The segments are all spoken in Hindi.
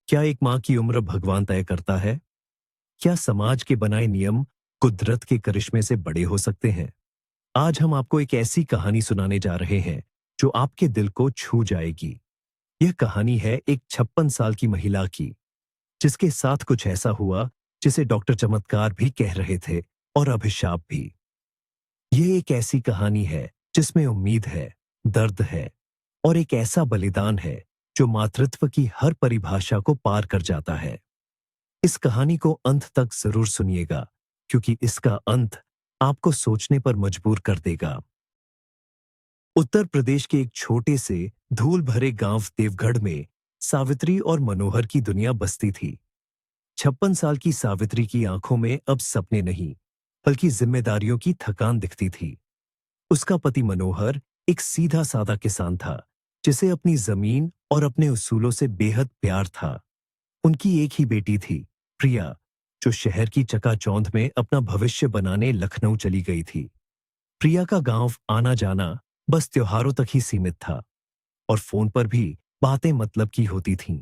क्या एक माँ की उम्र भगवान तय करता है? क्या समाज के बनाए नियम कुदरत के करिश्मे से बड़े हो सकते हैं? आज हम आपको एक ऐसी कहानी सुनाने जा रहे हैं जो आपके दिल को छू जाएगी। यह कहानी है एक 56 साल की महिला की, जिसके साथ कुछ ऐसा हुआ जिसे डॉक्टर चमत्कार भी कह रहे थे और अभिशाप भी। ये एक ऐसी कहानी है जिसमें उम्मीद है, दर्द है और एक ऐसा बलिदान है जो मातृत्व की हर परिभाषा को पार कर जाता है। इस कहानी को अंत तक जरूर सुनिएगा, क्योंकि इसका अंत आपको सोचने पर मजबूर कर देगा। उत्तर प्रदेश के एक छोटे से धूल भरे गांव देवगढ़ में सावित्री और मनोहर की दुनिया बसती थी। 56 साल की सावित्री की आंखों में अब सपने नहीं, बल्कि जिम्मेदारियों की थकान दिखती थी। उसका पति मनोहर एक सीधा साधा किसान था, जिसे अपनी जमीन और अपने उसूलों से बेहद प्यार था। उनकी एक ही बेटी थी, प्रिया, जो शहर की चकाचौंध में अपना भविष्य बनाने लखनऊ चली गई थी। प्रिया का गांव आना जाना बस त्योहारों तक ही सीमित था और फोन पर भी बातें मतलब की होती थीं।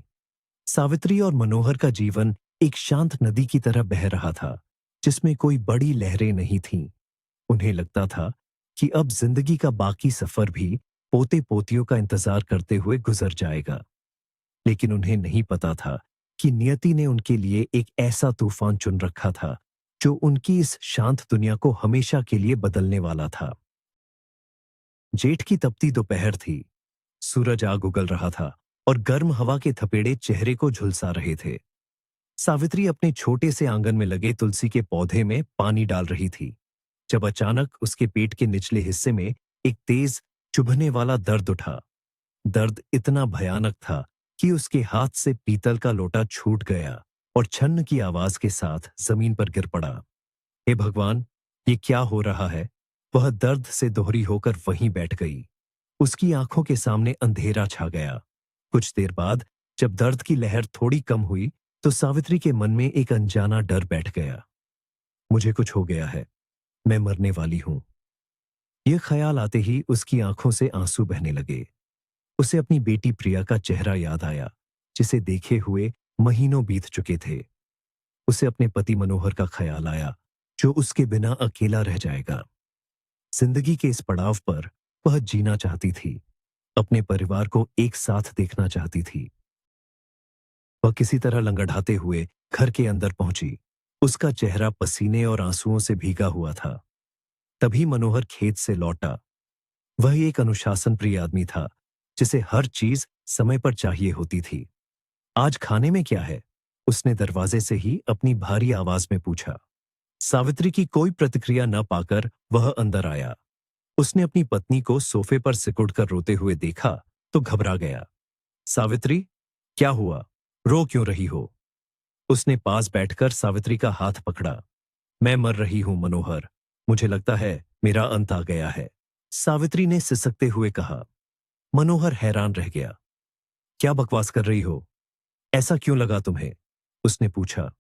सावित्री और मनोहर का जीवन एक शांत नदी की तरह बह रहा था, जिसमें कोई बड़ी लहरें नहीं थीं। उन्हें लगता था कि अब जिंदगी का बाकी सफर भी पोते पोतियों का इंतजार करते हुए गुजर जाएगा। लेकिन उन्हें नहीं पता था कि नियति ने उनके लिए एक ऐसा तूफान चुन रखा था जो उनकी इस शांत दुनिया को हमेशा के लिए बदलने वाला था। जेठ की तपती दोपहर थी। सूरज आग उगल रहा था और गर्म हवा के थपेड़े चेहरे को झुलसा रहे थे। सावित्री अपने छोटे से आंगन में लगे तुलसी के पौधे में पानी डाल रही थी, जब अचानक उसके पेट के निचले हिस्से में एक तेज चुभने वाला दर्द उठा। दर्द इतना भयानक था कि उसके हाथ से पीतल का लोटा छूट गया और छन्न की आवाज के साथ जमीन पर गिर पड़ा। हे भगवान, ये क्या हो रहा है? वह दर्द से दोहरी होकर वहीं बैठ गई। उसकी आंखों के सामने अंधेरा छा गया। कुछ देर बाद जब दर्द की लहर थोड़ी कम हुई, तो सावित्री के मन में एक अनजाना डर बैठ गया। मुझे कुछ हो गया है, मैं मरने वाली हूं। यह ख्याल आते ही उसकी आंखों से आंसू बहने लगे। उसे अपनी बेटी प्रिया का चेहरा याद आया, जिसे देखे हुए महीनों बीत चुके थे। उसे अपने पति मनोहर का ख्याल आया, जो उसके बिना अकेला रह जाएगा। जिंदगी के इस पड़ाव पर वह जीना चाहती थी, अपने परिवार को एक साथ देखना चाहती थी। वह किसी तरह लंगड़ाते हुए घर के अंदर पहुंची। उसका चेहरा पसीने और आंसुओं से भीगा हुआ था। तभी मनोहर खेत से लौटा। वह एक अनुशासन प्रिय आदमी था, जिसे हर चीज समय पर चाहिए होती थी। आज खाने में क्या है? उसने दरवाजे से ही अपनी भारी आवाज में पूछा। सावित्री की कोई प्रतिक्रिया न पाकर वह अंदर आया। उसने अपनी पत्नी को सोफे पर सिकुड़कर रोते हुए देखा तो घबरा गया। सावित्री, क्या हुआ? रो क्यों रही हो? उसने पास बैठकर सावित्री का हाथ पकड़ा। मैं मर रही हूं मनोहर, मुझे लगता है मेरा अंत आ गया है, सावित्री ने सिसकते हुए कहा। मनोहर हैरान रह गया। क्या बकवास कर रही हो? ऐसा क्यों लगा तुम्हें? उसने पूछा।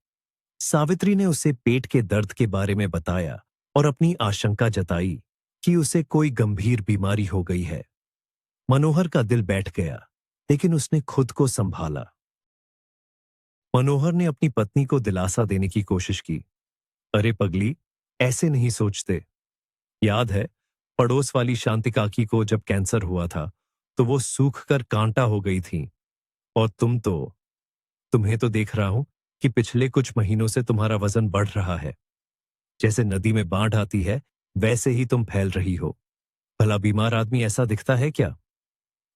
सावित्री ने उसे पेट के दर्द के बारे में बताया और अपनी आशंका जताई कि उसे कोई गंभीर बीमारी हो गई है। मनोहर का दिल बैठ गया, लेकिन उसने खुद को संभाला। मनोहर ने अपनी पत्नी को दिलासा देने की कोशिश की। अरे पगली, ऐसे नहीं सोचते। याद है, पड़ोस वाली शांति काकी को जब कैंसर हुआ था तो वो सूख कर कांटा हो गई थी। और तुम्हें तो देख रहा हूं कि पिछले कुछ महीनों से तुम्हारा वजन बढ़ रहा है। जैसे नदी में बाढ़ आती है, वैसे ही तुम फैल रही हो। भला बीमार आदमी ऐसा दिखता है क्या?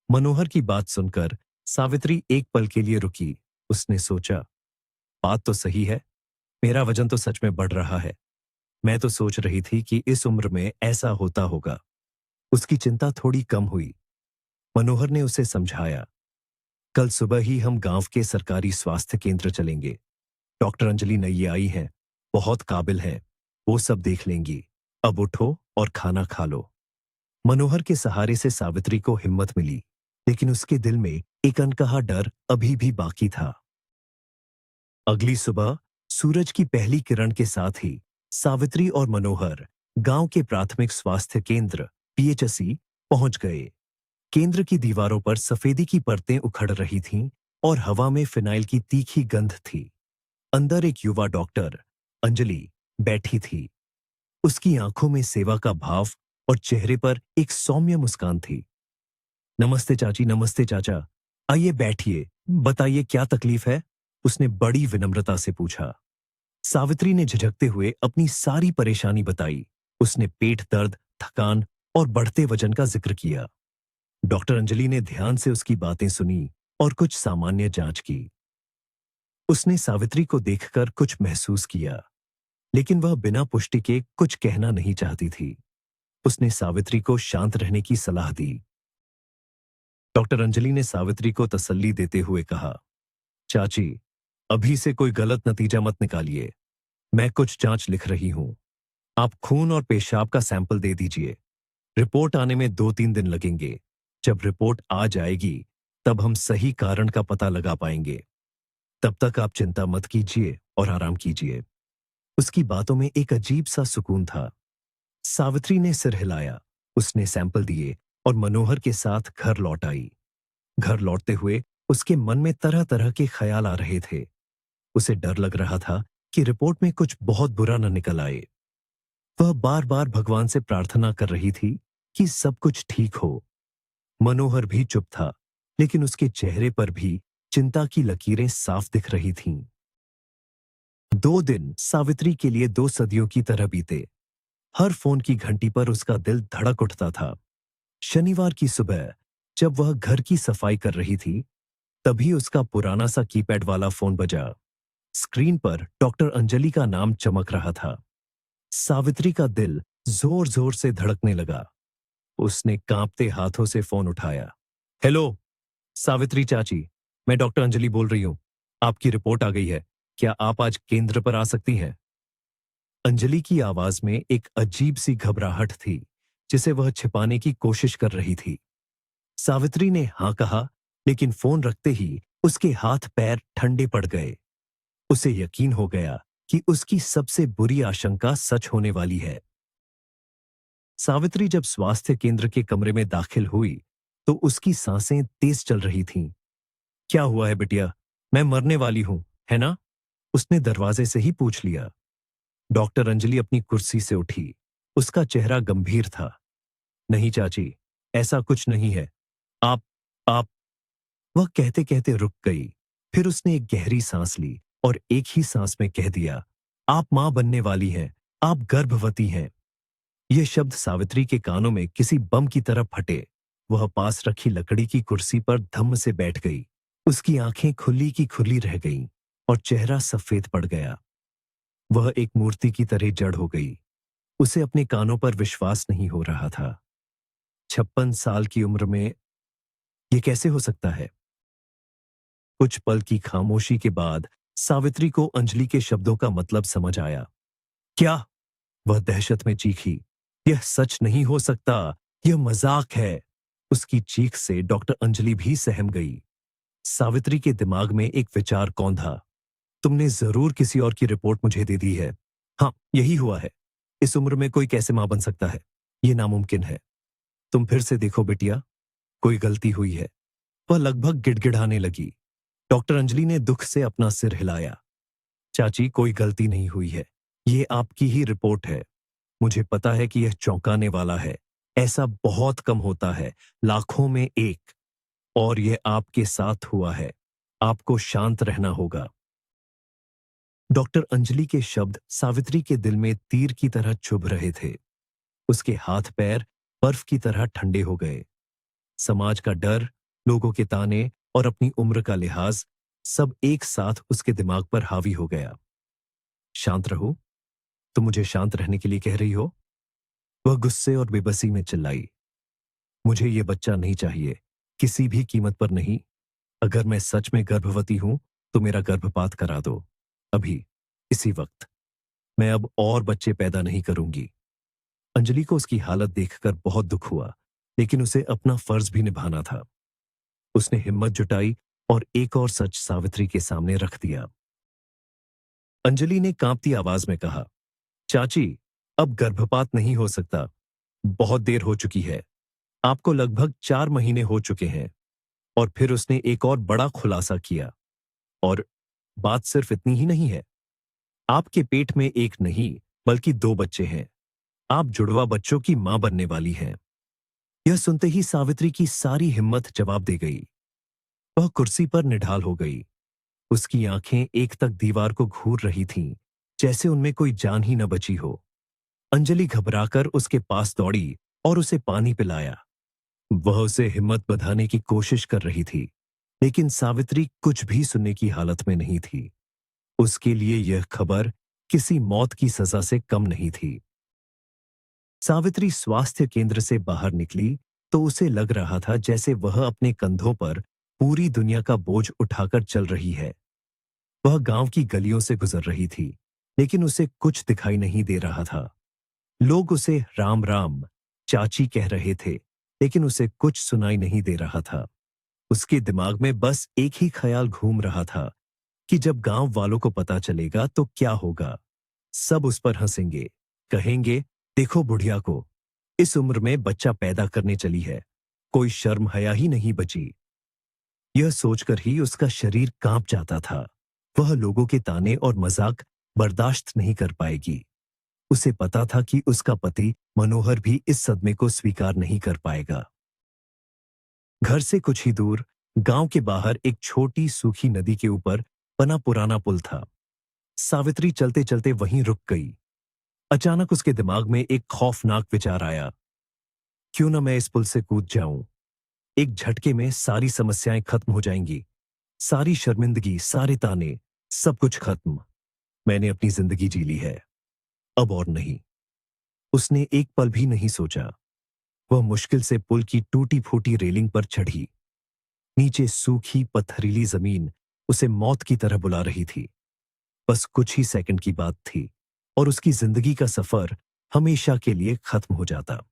मनोहर की बात सुनकर सावित्री एक पल के लिए रुकी। उसने सोचा, बात तो सही है, मेरा वजन तो सच में बढ़ रहा है। मैं तो सोच रही थी कि इस उम्र में ऐसा होता होगा। उसकी चिंता थोड़ी कम हुई। मनोहर ने उसे समझाया, कल सुबह ही हम गांव के सरकारी स्वास्थ्य केंद्र चलेंगे। डॉक्टर अंजलि नई आई हैं, बहुत काबिल हैं, वो सब देख लेंगी। अब उठो और खाना खा लो। मनोहर के सहारे से सावित्री को हिम्मत मिली, लेकिन उसके दिल में एक अनकहा डर अभी भी बाकी था। अगली सुबह सूरज की पहली किरण के साथ ही सावित्री और मनोहर गांव के प्राथमिक स्वास्थ्य केंद्र पीएचसी पहुंच गए। केंद्र की दीवारों पर सफेदी की परतें उखड़ रही थीं और हवा में फिनाइल की तीखी गंध थी। अंदर एक युवा डॉक्टर, अंजलि, बैठी थी। उसकी आंखों में सेवा का भाव और चेहरे पर एक सौम्य मुस्कान थी। नमस्ते चाची, नमस्ते चाचा। आइए बैठिए, बताइए क्या तकलीफ है? उसने बड़ी विनम्रता से पूछा। सावित्री ने झिझकते हुए अपनी सारी परेशानी बताई। उसने पेट दर्द, थकान और बढ़ते वजन का जिक्र किया। डॉक्टर अंजलि ने ध्यान से उसकी बातें सुनी और कुछ सामान्य जांच की। उसने सावित्री को देखकर कुछ महसूस किया, लेकिन वह बिना पुष्टि के कुछ कहना नहीं चाहती थी। उसने सावित्री को शांत रहने की सलाह दी। डॉक्टर अंजलि ने सावित्री को तसल्ली देते हुए कहा, चाची, अभी से कोई गलत नतीजा मत निकालिए। मैं कुछ जांच लिख रही हूं। आप खून और पेशाब का सैंपल दे दीजिए। रिपोर्ट आने में 2-3 दिन लगेंगे। जब रिपोर्ट आ जाएगी, तब हम सही कारण का पता लगा पाएंगे। तब तक आप चिंता मत कीजिए और आराम कीजिए। उसकी बातों में एक अजीब सा सुकून था। सावित्री ने सिर हिलाया। उसने सैंपल दिए और मनोहर के साथ घर लौट आई। घर लौटते हुए उसके मन में तरह तरह के ख्याल आ रहे थे। उसे डर लग रहा था कि रिपोर्ट में कुछ बहुत बुरा न निकल आए। वह बार बार भगवान से प्रार्थना कर रही थी कि सब कुछ ठीक हो। मनोहर भी चुप था, लेकिन उसके चेहरे पर भी चिंता की लकीरें साफ दिख रही थीं। 2 दिन सावित्री के लिए 2 सदियों की तरह बीते। हर फोन की घंटी पर उसका दिल धड़क उठता था। शनिवार की सुबह जब वह घर की सफाई कर रही थी, तभी उसका पुराना सा कीपैड वाला फोन बजा। स्क्रीन पर डॉक्टर अंजलि का नाम चमक रहा था। सावित्री का दिल जोर जोर से धड़कने लगा। उसने कांपते हाथों से फोन उठाया। हेलो, सावित्री चाची, मैं डॉक्टर अंजलि बोल रही हूं। आपकी रिपोर्ट आ गई है। क्या आप आज केंद्र पर आ सकती हैं? अंजलि की आवाज में एक अजीब सी घबराहट थी, जिसे वह छिपाने की कोशिश कर रही थी। सावित्री ने हाँ कहा, लेकिन फोन रखते ही उसके हाथ पैर ठंडे पड़ गए। उसे यकीन हो गया कि उसकी सबसे बुरी आशंका सच होने वाली है। सावित्री जब स्वास्थ्य केंद्र के कमरे में दाखिल हुई, तो उसकी सांसें तेज चल रही थीं। क्या हुआ है बिटिया? मैं मरने वाली हूं, है ना? उसने दरवाजे से ही पूछ लिया। डॉक्टर अंजलि अपनी कुर्सी से उठी। उसका चेहरा गंभीर था। नहीं चाची, ऐसा कुछ नहीं है। आप आप वह कहते कहते रुक गई। फिर उसने एक गहरी सांस ली और एक ही सांस में कह दिया, आप मां बनने वाली हैं, आप गर्भवती हैं। ये शब्द सावित्री के कानों में किसी बम की तरह फटे। वह पास रखी लकड़ी की कुर्सी पर धम्म से बैठ गई। उसकी आंखें खुली की खुली रह गईं और चेहरा सफेद पड़ गया। वह एक मूर्ति की तरह जड़ हो गई। उसे अपने कानों पर विश्वास नहीं हो रहा था। 56 साल की उम्र में ये कैसे हो सकता है? कुछ पल की खामोशी के बाद सावित्री को अंजलि के शब्दों का मतलब समझ आया। क्या? वह दहशत में चीखी। यह सच नहीं हो सकता, यह मजाक है। उसकी चीख से डॉक्टर अंजलि भी सहम गई। सावित्री के दिमाग में एक विचार कौंधा। तुमने जरूर किसी और की रिपोर्ट मुझे दे दी है। हाँ, यही हुआ है। इस उम्र में कोई कैसे मां बन सकता है? यह नामुमकिन है। तुम फिर से देखो बिटिया, कोई गलती हुई है। वह लगभग गिड़गिड़ाने लगी। डॉक्टर अंजलि ने दुख से अपना सिर हिलाया। चाची, कोई गलती नहीं हुई है। ये आपकी ही रिपोर्ट है। मुझे पता है कि यह चौंकाने वाला है। ऐसा बहुत कम होता है, लाखों में एक। और यह आपके साथ हुआ है। आपको शांत रहना होगा। डॉक्टर अंजलि के शब्द सावित्री के दिल में तीर की तरह चुभ रहे थे। उसके हाथ पैर बर्फ की तरह ठंडे हो गए। समाज का डर, लोगों के ताने और अपनी उम्र का लिहाज, सब एक साथ उसके दिमाग पर हावी हो गया। शांत रहो। तुम मुझे शांत रहने के लिए कह रही हो? वह गुस्से और बेबसी में चिल्लाई। मुझे ये बच्चा नहीं चाहिए, किसी भी कीमत पर नहीं। अगर मैं सच में गर्भवती हूं, तो मेरा गर्भपात करा दो। अभी, इसी वक्त। मैं अब और बच्चे पैदा नहीं करूंगी। अंजलि को उसकी हालत देखकर बहुत दुख हुआ, लेकिन उसे अपना फर्ज भी निभाना था। उसने हिम्मत जुटाई और एक और सच सावित्री के सामने रख दिया। अंजलि ने कांपती आवाज में कहा, चाची, अब गर्भपात नहीं हो सकता। बहुत देर हो चुकी है। आपको लगभग 4 महीने हो चुके हैं। और फिर उसने एक और बड़ा खुलासा किया। और बात सिर्फ इतनी ही नहीं है। आपके पेट में एक नहीं बल्कि दो बच्चे हैं। आप जुड़वा बच्चों की मां बनने वाली हैं। यह सुनते ही सावित्री की सारी हिम्मत जवाब दे गई। वह कुर्सी पर निढाल हो गई। उसकी आंखें एक तक दीवार को घूर रही थीं, जैसे उनमें कोई जान ही न बची हो। अंजलि घबराकर उसके पास दौड़ी और उसे पानी पिलाया। वह उसे हिम्मत बंधाने की कोशिश कर रही थी, लेकिन सावित्री कुछ भी सुनने की हालत में नहीं थी। उसके लिए यह खबर किसी मौत की सजा से कम नहीं थी। सावित्री स्वास्थ्य केंद्र से बाहर निकली तो उसे लग रहा था जैसे वह अपने कंधों पर पूरी दुनिया का बोझ उठाकर चल रही है। वह गांव की गलियों से गुजर रही थी, लेकिन उसे कुछ दिखाई नहीं दे रहा था। लोग उसे राम राम चाची कह रहे थे, लेकिन उसे कुछ सुनाई नहीं दे रहा था। उसके दिमाग में बस एक ही ख्याल घूम रहा था कि जब गांव वालों को पता चलेगा तो क्या होगा। सब उस पर हंसेंगे, कहेंगे देखो बुढ़िया को, इस उम्र में बच्चा पैदा करने चली है, कोई शर्म हया ही नहीं बची। यह सोचकर ही उसका शरीर कांप जाता था। वह लोगों के ताने और मजाक बर्दाश्त नहीं कर पाएगी। उसे पता था कि उसका पति मनोहर भी इस सदमे को स्वीकार नहीं कर पाएगा। घर से कुछ ही दूर गांव के बाहर एक छोटी सूखी नदी के ऊपर बना पुराना पुल था। सावित्री चलते चलते वहीं रुक गई। अचानक उसके दिमाग में एक खौफनाक विचार आया। क्यों न मैं इस पुल से कूद जाऊं? एक झटके में सारी समस्याएं खत्म हो जाएंगी। सारी शर्मिंदगी, सारे ताने, सब कुछ खत्म। मैंने अपनी जिंदगी जी ली है, अब और नहीं। उसने एक पल भी नहीं सोचा। वह मुश्किल से पुल की टूटी फूटी रेलिंग पर चढ़ी। नीचे सूखी पथरीली जमीन उसे मौत की तरह बुला रही थी। बस कुछ ही सेकंड की बात थी और उसकी जिंदगी का सफर हमेशा के लिए खत्म हो जाता।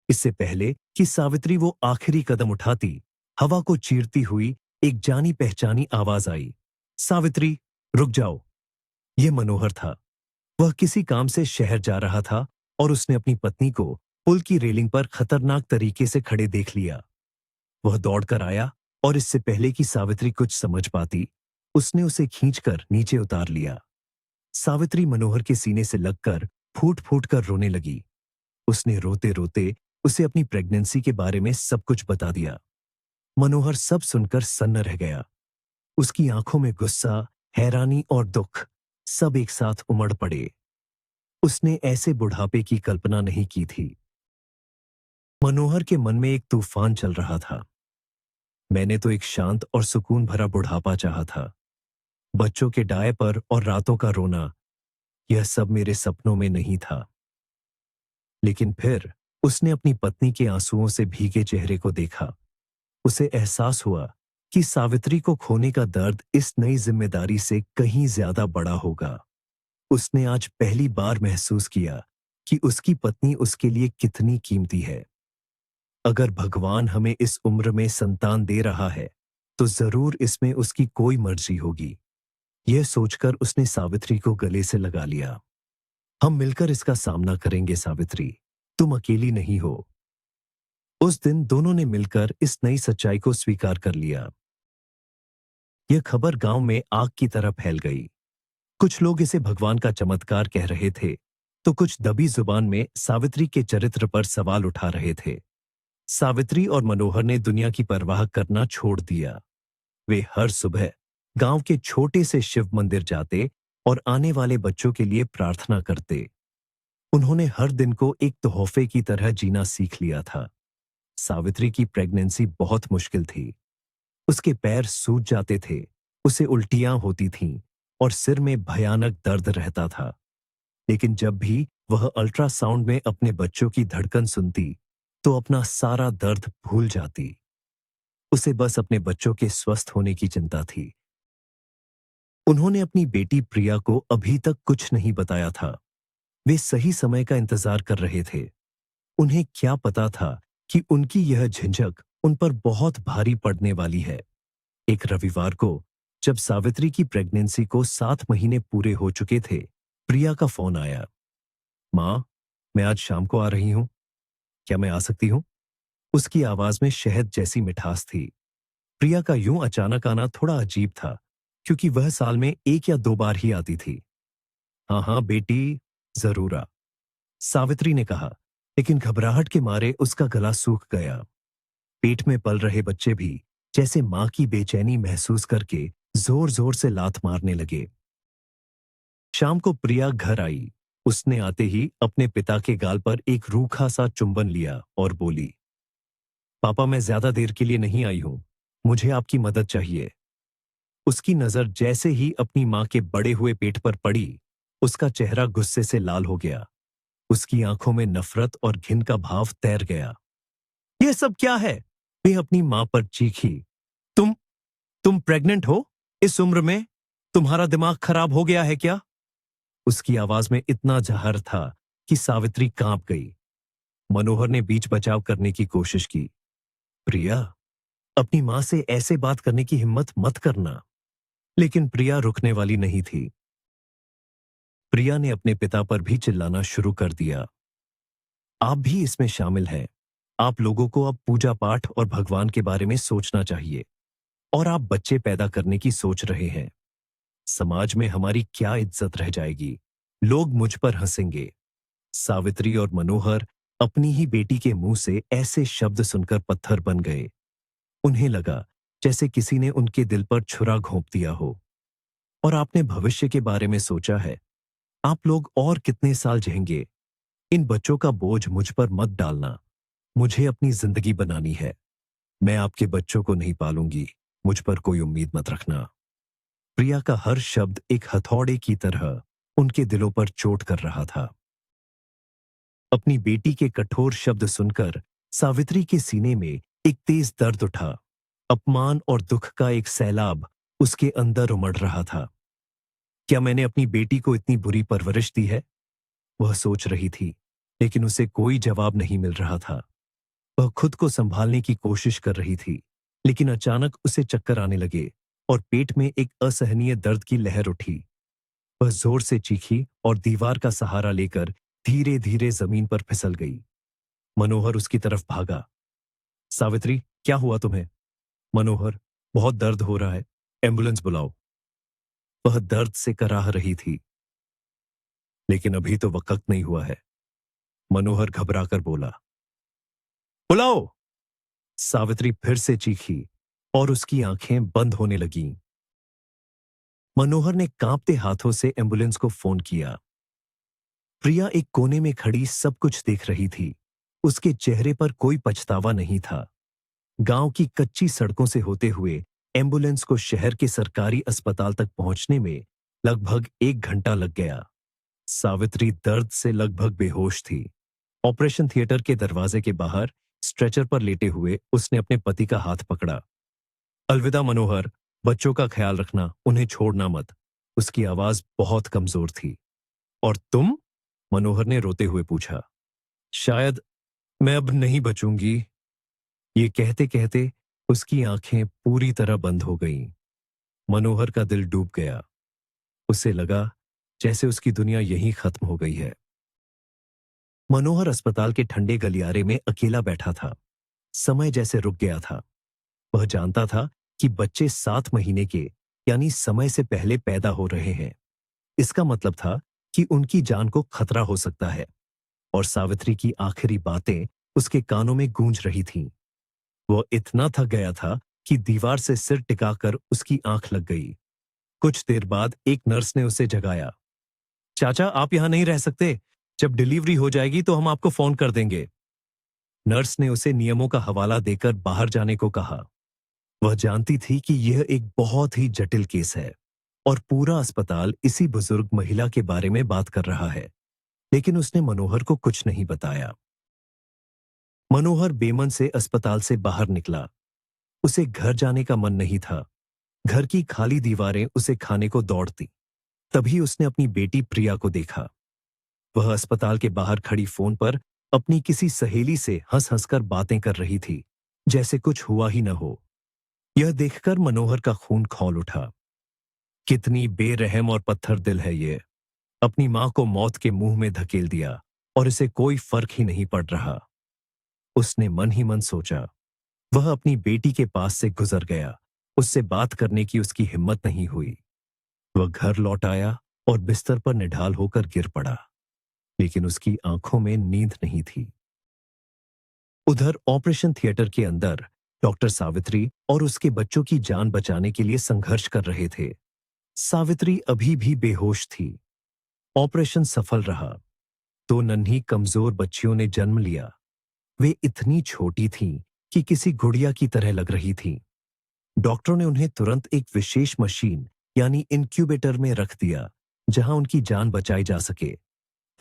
इससे पहले कि सावित्री वो आखिरी कदम उठाती, हवा को चीरती हुई एक जानी पहचानी आवाज आई। सावित्री, रुक जाओ। यह मनोहर था। वह किसी काम से शहर जा रहा था और उसने अपनी पत्नी को पुल की रेलिंग पर खतरनाक तरीके से खड़े देख लिया। वह दौड़कर आया और इससे पहले कि सावित्री कुछ समझ पाती, उसने उसे खींचकर नीचे उतार लिया। सावित्री मनोहर के सीने से लगकर फूट फूट कर रोने लगी। उसने रोते रोते उसे अपनी प्रेगनेंसी के बारे में सब कुछ बता दिया। मनोहर सब सुनकर सन्न रह गया। उसकी आंखों में गुस्सा, हैरानी और दुख सब एक साथ उमड़ पड़े। उसने ऐसे बुढ़ापे की कल्पना नहीं की थी। मनोहर के मन में एक तूफान चल रहा था। मैंने तो एक शांत और सुकून भरा बुढ़ापा चाहा था। बच्चों के डायपर और रातों का रोना, यह सब मेरे सपनों में नहीं था। लेकिन फिर उसने अपनी पत्नी के आंसुओं से भीगे चेहरे को देखा। उसे एहसास हुआ कि सावित्री को खोने का दर्द इस नई जिम्मेदारी से कहीं ज्यादा बड़ा होगा। उसने आज पहली बार महसूस किया कि उसकी पत्नी उसके लिए कितनी कीमती है। अगर भगवान हमें इस उम्र में संतान दे रहा है, तो जरूर इसमें उसकी कोई मर्जी होगी। यह सोचकर उसने सावित्री को गले से लगा लिया। हम मिलकर इसका सामना करेंगे सावित्री, तुम अकेली नहीं हो। उस दिन दोनों ने मिलकर इस नई सच्चाई को स्वीकार कर लिया। यह खबर गांव में आग की तरह फैल गई। कुछ लोग इसे भगवान का चमत्कार कह रहे थे, तो कुछ दबी जुबान में सावित्री के चरित्र पर सवाल उठा रहे थे। सावित्री और मनोहर ने दुनिया की परवाह करना छोड़ दिया। वे हर सुबह गांव के छोटे से शिव मंदिर जाते और आने वाले बच्चों के लिए प्रार्थना करते। उन्होंने हर दिन को एक तोहफे की तरह जीना सीख लिया था। सावित्री की प्रेगनेंसी बहुत मुश्किल थी। उसके पैर सूज जाते थे, उसे उल्टियां होती थीं और सिर में भयानक दर्द रहता था। लेकिन जब भी वह अल्ट्रासाउंड में अपने बच्चों की धड़कन सुनती, तो अपना सारा दर्द भूल जाती। उसे बस अपने बच्चों के स्वस्थ होने की चिंता थी। उन्होंने अपनी बेटी प्रिया को अभी तक कुछ नहीं बताया था। वे सही समय का इंतजार कर रहे थे। उन्हें क्या पता था कि उनकी यह झिझक उन पर बहुत भारी पड़ने वाली है। एक रविवार को, जब सावित्री की प्रेगनेंसी को 7 महीने पूरे हो चुके थे, प्रिया का फोन आया। माँ, मैं आज शाम को आ रही हूं, क्या मैं आ सकती हूं? उसकी आवाज में शहद जैसी मिठास थी। प्रिया का यूं अचानक आना थोड़ा अजीब था, क्योंकि वह साल में 1 या 2 बार ही आती थी। हाँ हाँ बेटी, जरूर आ, सावित्री ने कहा, लेकिन घबराहट के मारे उसका गला सूख गया। पेट में पल रहे बच्चे भी जैसे मां की बेचैनी महसूस करके जोर जोर से लात मारने लगे। शाम को प्रिया घर आई। उसने आते ही अपने पिता के गाल पर एक रूखा सा चुंबन लिया और बोली, पापा मैं ज्यादा देर के लिए नहीं आई हूं, मुझे आपकी मदद चाहिए। उसकी नजर जैसे ही अपनी मां के बड़े हुए पेट पर पड़ी, उसका चेहरा गुस्से से लाल हो गया। उसकी आंखों में नफरत और घिन का भाव तैर गया। यह सब क्या है? वे अपनी मां पर चीखी। तुम तुम प्रेग्नेंट हो? इस उम्र में? तुम्हारा दिमाग खराब हो गया है क्या? उसकी आवाज में इतना जहर था कि सावित्री कांप गई। मनोहर ने बीच बचाव करने की कोशिश की। प्रिया, अपनी मां से ऐसे बात करने की हिम्मत मत करना। लेकिन प्रिया रुकने वाली नहीं थी। प्रिया ने अपने पिता पर भी चिल्लाना शुरू कर दिया। आप भी इसमें शामिल हैं। आप लोगों को अब पूजा पाठ और भगवान के बारे में सोचना चाहिए, और आप बच्चे पैदा करने की सोच रहे हैं। समाज में हमारी क्या इज्जत रह जाएगी? लोग मुझ पर हंसेंगे। सावित्री और मनोहर अपनी ही बेटी के मुंह से ऐसे शब्द सुनकर पत्थर बन गए। उन्हें लगा जैसे किसी ने उनके दिल पर छुरा घोंप दिया हो। और आपने भविष्य के बारे में सोचा है? आप लोग और कितने साल जिएंगे? इन बच्चों का बोझ मुझ पर मत डालना। मुझे अपनी जिंदगी बनानी है। मैं आपके बच्चों को नहीं पालूंगी। मुझ पर कोई उम्मीद मत रखना। प्रिया का हर शब्द एक हथौड़े की तरह उनके दिलों पर चोट कर रहा था। अपनी बेटी के कठोर शब्द सुनकर सावित्री के सीने में एक तेज दर्द उठा। अपमान और दुख का एक सैलाब उसके अंदर उमड़ रहा था। क्या मैंने अपनी बेटी को इतनी बुरी परवरिश दी है? वह सोच रही थी, लेकिन उसे कोई जवाब नहीं मिल रहा था। वह खुद को संभालने की कोशिश कर रही थी, लेकिन अचानक उसे चक्कर आने लगे और पेट में एक असहनीय दर्द की लहर उठी। वह जोर से चीखी और दीवार का सहारा लेकर धीरे धीरे जमीन पर फिसल गई। मनोहर उसकी तरफ भागा। सावित्री, क्या हुआ तुम्हें? मनोहर, बहुत दर्द हो रहा है, एम्बुलेंस बुलाओ। वह दर्द से कराह रही थी। लेकिन अभी तो वक्त नहीं हुआ है, मनोहर घबराकर बोला। बुलाओ! सावित्री फिर से चीखी और उसकी आंखें बंद होने लगीं। मनोहर ने कांपते हाथों से एम्बुलेंस को फोन किया। प्रिया एक कोने में खड़ी सब कुछ देख रही थी। उसके चेहरे पर कोई पछतावा नहीं था। गांव की कच्ची सड़कों से होते हुए एम्बुलेंस को शहर के सरकारी अस्पताल तक पहुंचने में लगभग 1 घंटा लग गया। सावित्री दर्द से लगभग बेहोश थी। ऑपरेशन थिएटर के दरवाजे के बाहर स्ट्रेचर पर लेटे हुए उसने अपने पति का हाथ पकड़ा। अलविदा मनोहर, बच्चों का ख्याल रखना, उन्हें छोड़ना मत। उसकी आवाज बहुत कमजोर थी। और तुम? मनोहर ने रोते हुए पूछा। शायद मैं अब नहीं बचूंगी। ये कहते कहते उसकी आंखें पूरी तरह बंद हो गईं। मनोहर का दिल डूब गया। उसे लगा जैसे उसकी दुनिया यहीं खत्म हो गई है। मनोहर अस्पताल के ठंडे गलियारे में अकेला बैठा था। समय जैसे रुक गया था। वह जानता था कि बच्चे 7 महीने के, यानी समय से पहले पैदा हो रहे हैं। इसका मतलब था कि उनकी जान को खतरा हो सकता है। और सावित्री की आखिरी बातें उसके कानों में गूंज रही थीं। वह इतना थक गया था कि दीवार से सिर टिकाकर उसकी आंख लग गई। कुछ देर बाद एक नर्स ने उसे जगाया। चाचा, आप यहां नहीं रह सकते। जब डिलीवरी हो जाएगी तो हम आपको फोन कर देंगे। नर्स ने उसे नियमों का हवाला देकर बाहर जाने को कहा। वह जानती थी कि यह एक बहुत ही जटिल केस है और पूरा अस्पताल इसी बुजुर्ग महिला के बारे में बात कर रहा है। लेकिन उसने मनोहर को कुछ नहीं बताया। मनोहर बेमन से अस्पताल से बाहर निकला। उसे घर जाने का मन नहीं था। घर की खाली दीवारें उसे खाने को दौड़ती। तभी उसने अपनी बेटी प्रिया को देखा। वह अस्पताल के बाहर खड़ी फोन पर अपनी किसी सहेली से हंस हंसकर बातें कर रही थी, जैसे कुछ हुआ ही न हो। यह देखकर मनोहर का खून खौल उठा। कितनी बेरहम और पत्थर दिल है ये। अपनी मां को मौत के मुंह में धकेल दिया और इसे कोई फर्क ही नहीं पड़ रहा। उसने मन ही मन सोचा। वह अपनी बेटी के पास से गुजर गया। उससे बात करने की उसकी हिम्मत नहीं हुई। वह घर लौट आया और बिस्तर पर निढाल होकर गिर पड़ा, लेकिन उसकी आंखों में नींद नहीं थी। उधर ऑपरेशन थिएटर के अंदर डॉक्टर सावित्री और उसके बच्चों की जान बचाने के लिए संघर्ष कर रहे थे। सावित्री अभी भी बेहोश थी। ऑपरेशन सफल रहा। 2 नन्ही कमजोर बच्चियों ने जन्म लिया। वे इतनी छोटी थीं कि किसी गुड़िया की तरह लग रही थीं। डॉक्टरों ने उन्हें तुरंत एक विशेष मशीन यानी इंक्यूबेटर में रख दिया, जहां उनकी जान बचाई जा सके।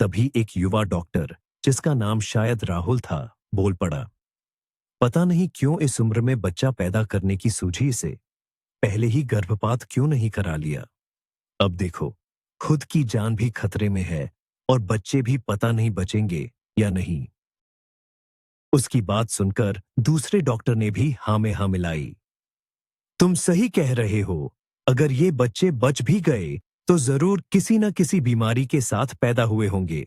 तभी एक युवा डॉक्टर, जिसका नाम शायद राहुल था, बोल पड़ा। पता नहीं क्यों इस उम्र में बच्चा पैदा करने की सूझी इसे। पहले ही गर्भपात क्यों नहीं करा लिया। अब देखो, खुद की जान भी खतरे में है और बच्चे भी पता नहीं बचेंगे या नहीं। उसकी बात सुनकर दूसरे डॉक्टर ने भी हाँ में हाँ मिलाई। तुम सही कह रहे हो। अगर ये बच्चे बच भी गए तो जरूर किसी न किसी बीमारी के साथ पैदा हुए होंगे।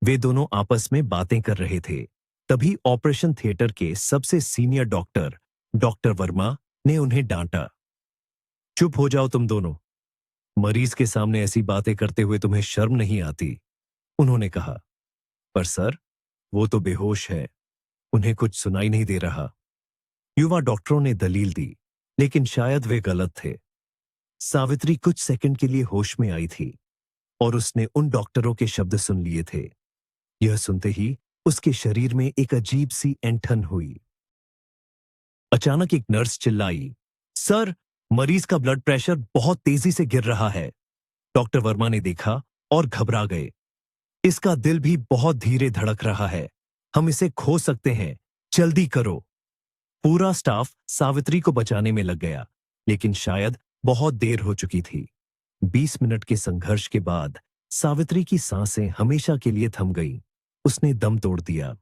वे दोनों आपस में बातें कर रहे थे। तभी ऑपरेशन थिएटर के सबसे सीनियर डॉक्टर, डॉक्टर वर्मा, ने उन्हें डांटा। चुप हो जाओ तुम दोनों। मरीज के सामने ऐसी बातें करते हुए तुम्हें शर्म नहीं आती। उन्होंने कहा। पर सर, वो तो बेहोश है, उन्हें कुछ सुनाई नहीं दे रहा। युवा डॉक्टरों ने दलील दी, लेकिन शायद वे गलत थे। सावित्री कुछ सेकंड के लिए होश में आई थी और उसने उन डॉक्टरों के शब्द सुन लिए थे। यह सुनते ही उसके शरीर में एक अजीब सी ऐंठन हुई। अचानक एक नर्स चिल्लाई, सर, मरीज का ब्लड प्रेशर बहुत तेजी से गिर रहा है। डॉक्टर वर्मा ने देखा और घबरा गए। इसका दिल भी बहुत धीरे धड़क रहा है। हम इसे खो सकते हैं, जल्दी करो। पूरा स्टाफ सावित्री को बचाने में लग गया, लेकिन शायद बहुत देर हो चुकी थी। 20 मिनट के संघर्ष के बाद सावित्री की सांसें हमेशा के लिए थम गईं। उसने दम तोड़ दिया।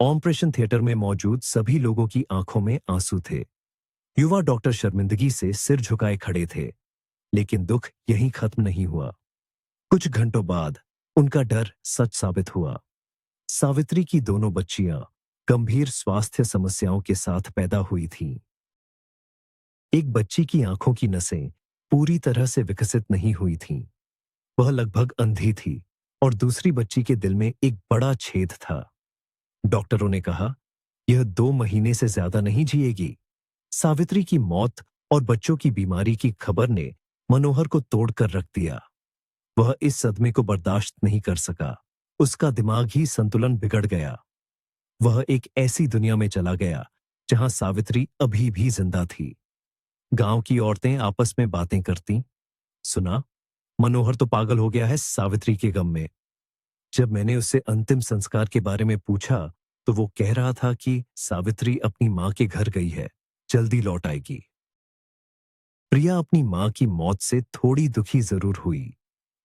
ऑपरेशन थिएटर में मौजूद सभी लोगों की आंखों में आंसू थे। युवा डॉक्टर शर्मिंदगी से सिर झुकाए खड़े थे, लेकिन दुख यहीं खत्म नहीं हुआ। कुछ घंटों बाद उनका डर सच साबित हुआ। सावित्री की दोनों बच्चियां गंभीर स्वास्थ्य समस्याओं के साथ पैदा हुई थीं। एक बच्ची की आंखों की नसें पूरी तरह से विकसित नहीं हुई थीं। वह लगभग अंधी थी और दूसरी बच्ची के दिल में एक बड़ा छेद था। डॉक्टरों ने कहा, यह 2 महीने से ज्यादा नहीं जिएगी। सावित्री की मौत और बच्चों की बीमारी की खबर ने मनोहर को तोड़कर रख दिया। वह इस सदमे को बर्दाश्त नहीं कर सका। उसका दिमाग ही संतुलन बिगड़ गया। वह एक ऐसी दुनिया में चला गया जहां सावित्री अभी भी जिंदा थी। गांव की औरतें आपस में बातें करती, सुना, मनोहर तो पागल हो गया है सावित्री के गम में। जब मैंने उससे अंतिम संस्कार के बारे में पूछा तो वो कह रहा था कि सावित्री अपनी मां के घर गई है, जल्दी लौट आएगी। प्रिया अपनी मां की मौत से थोड़ी दुखी जरूर हुई,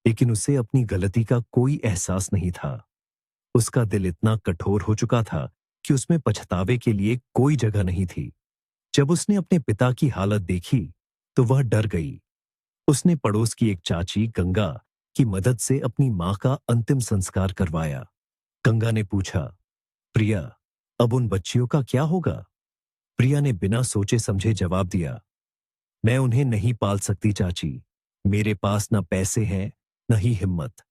लेकिन उसे अपनी गलती का कोई एहसास नहीं था। उसका दिल इतना कठोर हो चुका था कि उसमें पछतावे के लिए कोई जगह नहीं थी। जब उसने अपने पिता की हालत देखी तो वह डर गई। उसने पड़ोस की एक चाची गंगा की मदद से अपनी मां का अंतिम संस्कार करवाया। गंगा ने पूछा, प्रिया, अब उन बच्चियों का क्या होगा? प्रिया ने बिना सोचे समझे जवाब दिया, मैं उन्हें नहीं पाल सकती चाची। मेरे पास न पैसे हैं, न ही हिम्मत।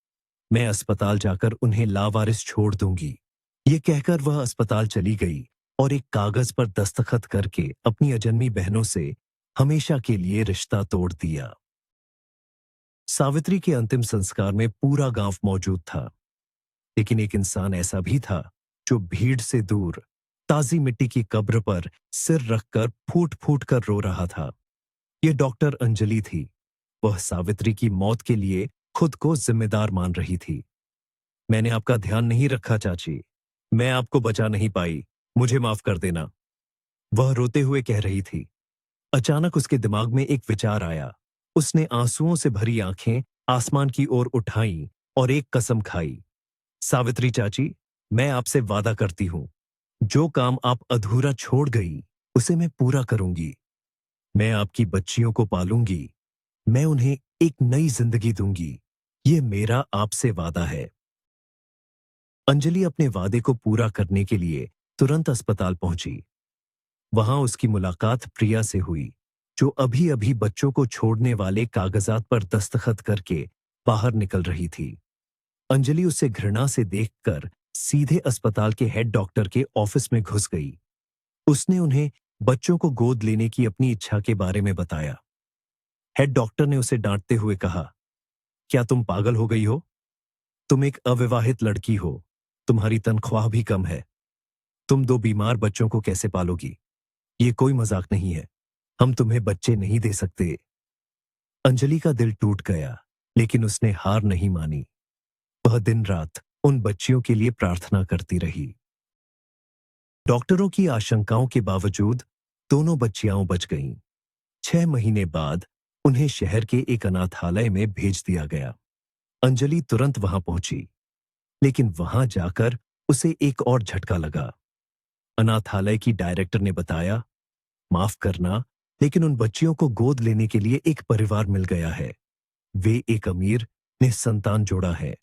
मैं अस्पताल जाकर उन्हें लावारिस छोड़ दूंगी। ये कहकर वह अस्पताल चली गई और एक कागज पर दस्तखत करके अपनी अजन्मी बहनों से हमेशा के लिए रिश्ता तोड़ दिया। सावित्री के अंतिम संस्कार में पूरा गांव मौजूद था, लेकिन एक इंसान ऐसा भी था जो भीड़ से दूर ताजी मिट्टी की कब्र पर सिर रखकर फूट फूट कर रो रहा था। यह डॉक्टर अंजलि थी। वह सावित्री की मौत के लिए खुद को जिम्मेदार मान रही थी। मैंने आपका ध्यान नहीं रखा चाची, मैं आपको बचा नहीं पाई, मुझे माफ कर देना, वह रोते हुए कह रही थी। अचानक उसके दिमाग में एक विचार आया। उसने आंसुओं से भरी आंखें आसमान की ओर उठाई और एक कसम खाई, सावित्री चाची, मैं आपसे वादा करती हूं, जो काम आप अधूरा छोड़ गई उसे मैं पूरा करूंगी। मैं आपकी बच्चियों को पालूंगी। मैं उन्हें एक नई जिंदगी दूंगी। ये मेरा आपसे वादा है। अंजलि अपने वादे को पूरा करने के लिए तुरंत अस्पताल पहुंची। वहां उसकी मुलाकात प्रिया से हुई, जो अभी अभी बच्चों को छोड़ने वाले कागजात पर दस्तखत करके बाहर निकल रही थी। अंजलि उसे घृणा से देखकर सीधे अस्पताल के हेड डॉक्टर के ऑफिस में घुस गई। उसने उन्हें बच्चों को गोद लेने की अपनी इच्छा के बारे में बताया। हेड डॉक्टर ने उसे डांटते हुए कहा, क्या तुम पागल हो गई हो? तुम एक अविवाहित लड़की हो, तुम्हारी तनख्वाह भी कम है, तुम 2 बीमार बच्चों को कैसे पालोगी? ये कोई मजाक नहीं है, हम तुम्हें बच्चे नहीं दे सकते। अंजलि का दिल टूट गया, लेकिन उसने हार नहीं मानी। वह दिन रात उन बच्चियों के लिए प्रार्थना करती रही। डॉक्टरों की आशंकाओं के बावजूद दोनों बच्चियां बच गईं। 6 महीने बाद उन्हें शहर के एक अनाथालय में भेज दिया गया। अंजलि तुरंत वहां पहुंची, लेकिन वहां जाकर उसे एक और झटका लगा। अनाथालय की डायरेक्टर ने बताया, माफ करना, लेकिन उन बच्चियों को गोद लेने के लिए एक परिवार मिल गया है। वे एक अमीर निसंतान जोड़ा है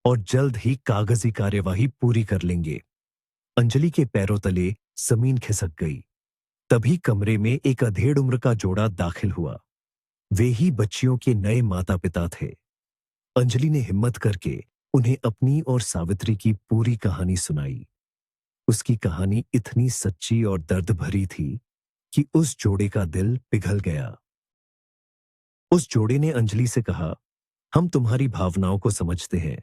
और जल्द ही कागजी कार्यवाही पूरी कर लेंगे। अंजलि के पैरों तले जमीन खिसक गई। तभी कमरे में एक अधेड़ उम्र का जोड़ा दाखिल हुआ। वे ही बच्चियों के नए माता पिता थे। अंजलि ने हिम्मत करके उन्हें अपनी और सावित्री की पूरी कहानी सुनाई। उसकी कहानी इतनी सच्ची और दर्द भरी थी कि उस जोड़े का दिल पिघल गया। उस जोड़े ने अंजलि से कहा, हम तुम्हारी भावनाओं को समझते हैं,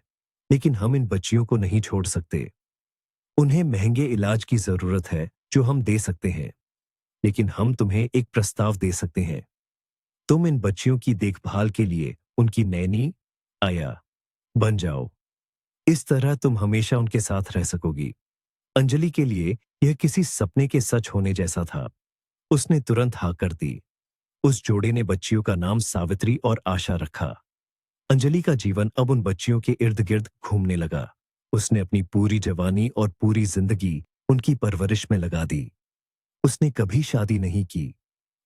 लेकिन हम इन बच्चियों को नहीं छोड़ सकते। उन्हें महंगे इलाज की जरूरत है जो हम दे सकते हैं, लेकिन हम तुम्हें एक प्रस्ताव दे सकते हैं। तुम इन बच्चियों की देखभाल के लिए उनकी नैनी आया बन जाओ। इस तरह तुम हमेशा उनके साथ रह सकोगी। अंजलि के लिए यह किसी सपने के सच होने जैसा था। उसने तुरंत हाँ कर दी। उस जोड़े ने बच्चियों का नाम सावित्री और आशा रखा। अंजलि का जीवन अब उन बच्चियों के इर्द गिर्द घूमने लगा। उसने अपनी पूरी जवानी और पूरी जिंदगी उनकी परवरिश में लगा दी। उसने कभी शादी नहीं की।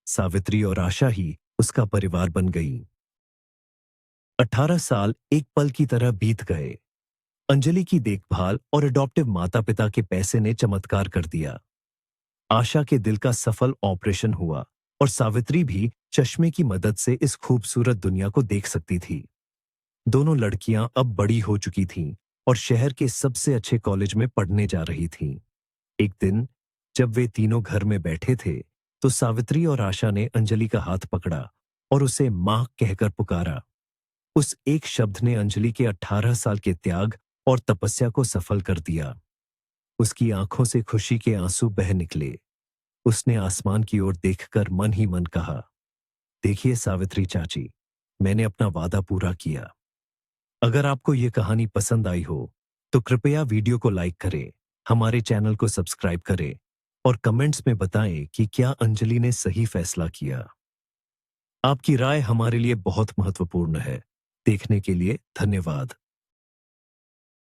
सावित्री और आशा ही उसका परिवार बन गई। 18 साल एक पल की तरह बीत गए। अंजलि की देखभाल और अडॉप्टिव माता पिता के पैसे ने चमत्कार कर दिया। आशा के दिल का सफल ऑपरेशन हुआ और सावित्री भी चश्मे की मदद से इस खूबसूरत दुनिया को देख सकती थी। दोनों लड़कियां अब बड़ी हो चुकी थीं और शहर के सबसे अच्छे कॉलेज में पढ़ने जा रही थीं। एक दिन जब वे तीनों घर में बैठे थे, तो सावित्री और आशा ने अंजलि का हाथ पकड़ा और उसे मां कहकर पुकारा। उस एक शब्द ने अंजलि के 18 साल के त्याग और तपस्या को सफल कर दिया। उसकी आंखों से खुशी के आंसू बह निकले। उसने आसमान की ओर देखकर मन ही मन कहा, देखिए सावित्री चाची, मैंने अपना वादा पूरा किया। अगर आपको ये कहानी पसंद आई हो तो कृपया वीडियो को लाइक करें, हमारे चैनल को सब्सक्राइब करें और कमेंट्स में बताएं कि क्या अंजलि ने सही फैसला किया। आपकी राय हमारे लिए बहुत महत्वपूर्ण है। देखने के लिए धन्यवाद।